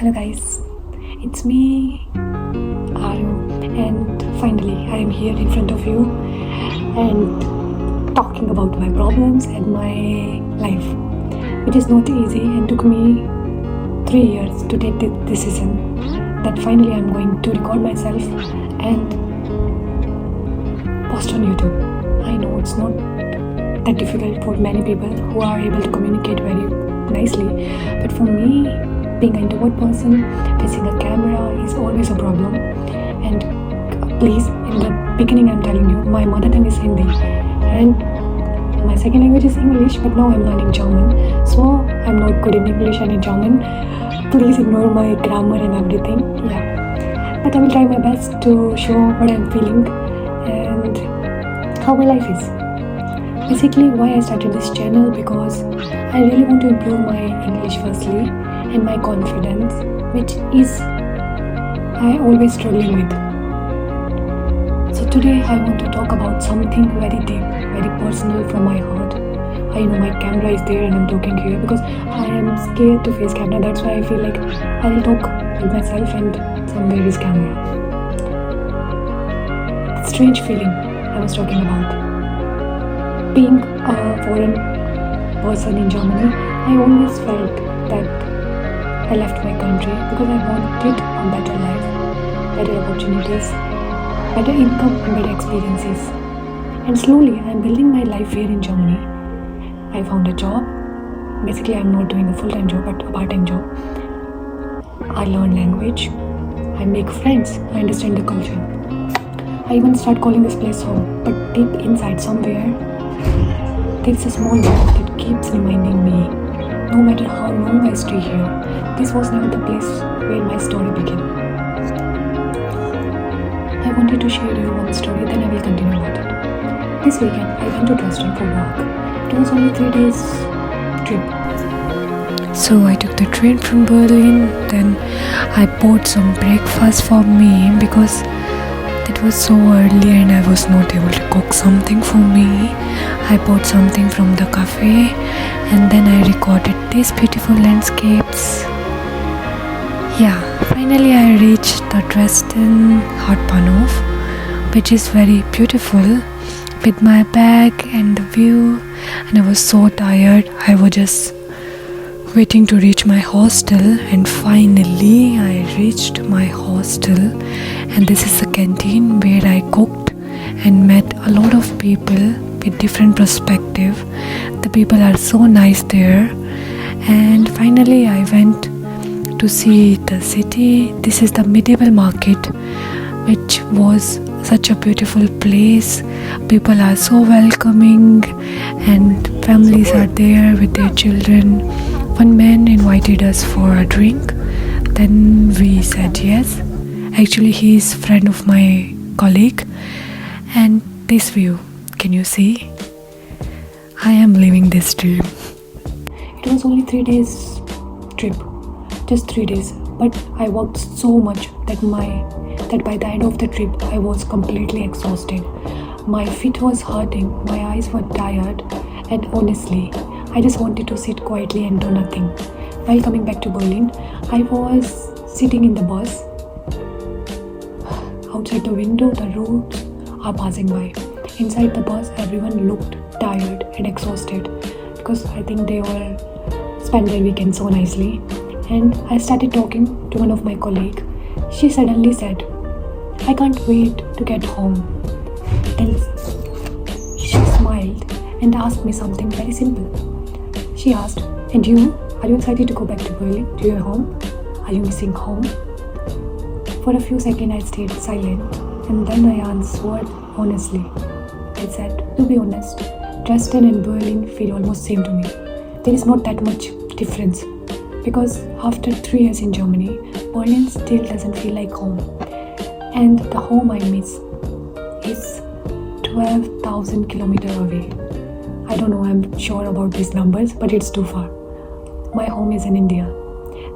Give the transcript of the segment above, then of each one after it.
Hello guys, it's me, Aru, and finally I am here in front of you and talking about my problems and my life, which is not easy and took me 3 years to take the decision that finally I'm going to record myself and post on YouTube. I know it's not that difficult for many people who are able to communicate very nicely, but for me, being an introvert person, facing a camera is always a problem. And please, in the beginning I'm telling you, my mother tongue is Hindi and my second language is English, but now I'm learning German, so I'm not good in English and in German. Please ignore my grammar and everything, but I will try my best to show what I'm feeling and how my life is. Basically, why I started this channel, because I really want to improve my English firstly and my confidence, which is I always struggling with. So today I want to talk about something very deep, very personal from my heart. I know my camera is there and I'm talking here because I am scared to face camera. That's why I feel like I'll talk with myself and somewhere is camera. The strange feeling I was talking about. Being a foreign person in Germany, I always felt that I left my country because I wanted a better life, better opportunities, better income and better experiences. And slowly I'm building my life here in Germany. I found a job. Basically I'm not doing a full-time job but a part-time job. I learn language. I make friends. I understand the culture. I even start calling this place home. But deep inside somewhere, there's a small voice that keeps reminding me, no matter how long I stay here, this was never the place where my story began. I wanted to share you one story, then I will continue about it. This weekend, I went to Dresden for work. It was only 3 days trip. So I took the train from Berlin, then I bought some breakfast for me because it was so early and I was not able to cook something for me. I bought something from the cafe and then I recorded these beautiful landscapes. Finally I reached the Dresden Hauptbahnhof, which is very beautiful, with my bag and the view, and I was so tired. I was just waiting to reach my hostel, and finally I reached my hostel, and this is the canteen where I cooked and met a lot of people with different perspective. The people are so nice there, and finally I went to see the city. This is the medieval market, which was such a beautiful place. People are so welcoming and families are there with their children. One man invited us for a drink, then we said yes. Actually he is friend of my colleague. And this view, can you see? I am living this dream. It was only 3 days trip, just 3 days, but I worked so much that by the end of the trip I was completely exhausted. My feet was hurting, my eyes were tired, and honestly I just wanted to sit quietly and do nothing. While coming back to Berlin, I was sitting in the bus. Outside the window, the roads are passing by. Inside the bus, everyone looked tired and exhausted because I think they all spent their weekend so nicely. And I started talking to one of my colleagues. She suddenly said, "I can't wait to get home." Then she smiled and asked me something very simple. She asked, "And you? Are you excited to go back to Berlin, to your home? Are you missing home?" For a few seconds I stayed silent, and then I answered honestly. I said, "To be honest, Dresden and Berlin feel almost same to me. There is not that much difference, because after 3 years in Germany, Berlin still doesn't feel like home. And the home I miss is 12,000 kilometers away. I don't know, I'm sure about these numbers, but it's too far. My home is in India.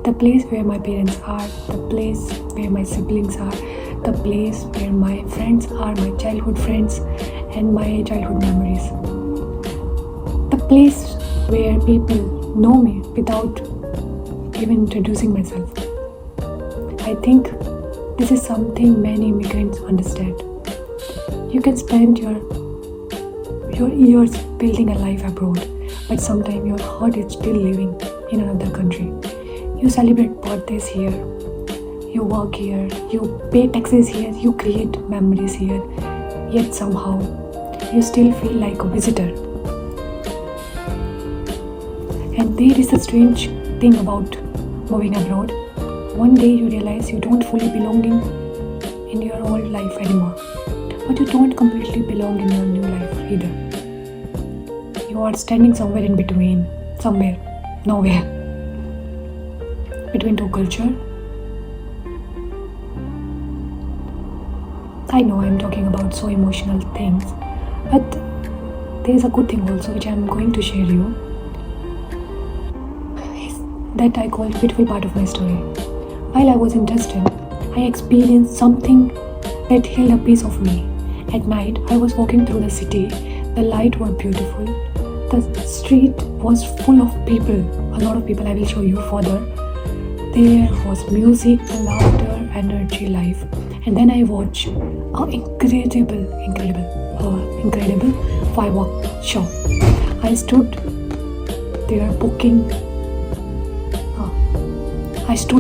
The place where my parents are, the place where my siblings are, the place where my friends are, my childhood friends and my childhood memories. The place where people know me without even introducing myself. I think this is something many immigrants understand. You can spend your years building a life abroad, but sometimes your heart is still living in another country. You celebrate birthdays here, you work here, you pay taxes here, you create memories here, yet somehow you still feel like a visitor. And there is a strange thing about moving abroad. One day you realize you don't fully belong in your old life anymore, but you don't completely belong in your new life either. You are standing somewhere in between, somewhere, nowhere, between two cultures. I know I'm talking about so emotional things, but there is a good thing also which I'm going to share you, that I call beautiful part of my story. While I was in Dresden, I experienced something that held a piece of me. At night, I was walking through the city. The lights were beautiful. The street was full of people, a lot of people. I will show you further. There was music, laughter, energy, life. And then I watched an incredible fireworks show. I stood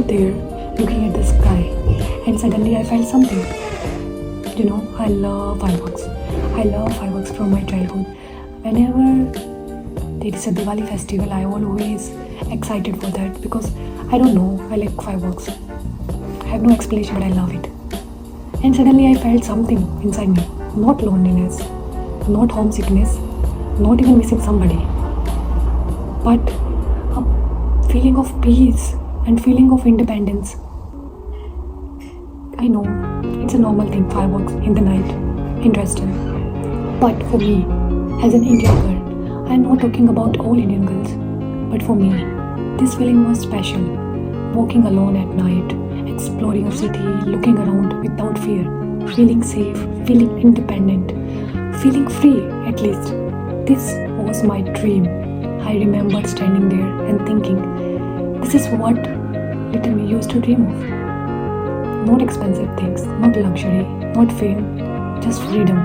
there looking at the sky, and suddenly I felt something. I love fireworks. I love fireworks from my childhood. Whenever there is a Diwali festival, I always excited for that because I don't know, I like fireworks. I have no explanation, but I love it. And suddenly I felt something inside me. Not loneliness, not homesickness, not even missing somebody, but a feeling of peace and feeling of independence. I know it's a normal thing, fireworks in the night in Dresden. But for me, as an Indian girl, I'm not talking about all Indian girls, but for me, this feeling was special. Walking alone at night, exploring a city, looking around without fear, feeling safe, feeling independent, feeling free at least. This was my dream. I remember standing there and thinking, this is what little me used to dream of. Not expensive things, not luxury, not fame, just freedom.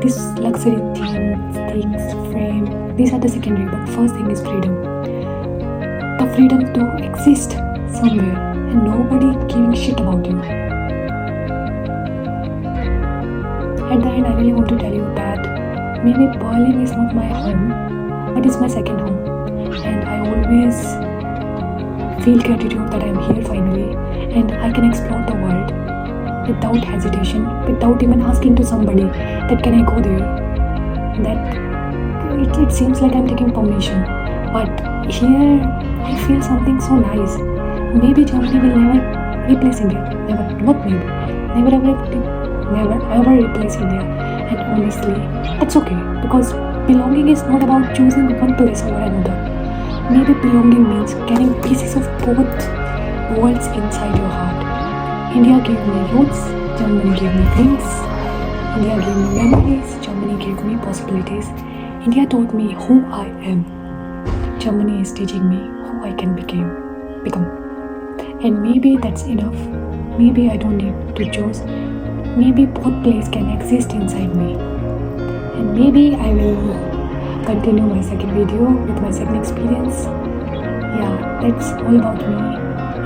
This luxury things, fame, these are the secondary, but first thing is freedom. The freedom to exist somewhere and nobody giving shit about you. At the end, I really want to tell you that maybe Berlin is not my home, but it's my second home. And I always feel gratitude that I'm here finally and I can explore the world without hesitation, without even asking to somebody that can I go there. That it seems like I'm taking permission, but here I feel something so nice. Maybe Germany will never replace India. Never ever replace India. And honestly, that's okay because belonging is not about choosing one place over another. Maybe belonging means carrying pieces of both worlds inside your heart. India gave me roots, Germany gave me wings. India gave me memories, Germany gave me possibilities. India taught me who I am. Germany is teaching me who I can become. And maybe that's enough. Maybe I don't need to choose. Maybe both places can exist inside me. And maybe I will continue my second video with my second experience. Yeah, that's all about me.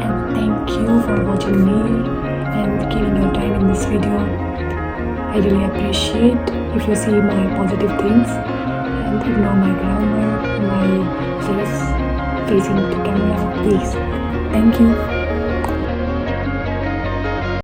And thank you for watching me and giving your time in this video. I really appreciate if you see my positive things and ignore my grammar, my face facing the camera, please. Thank you.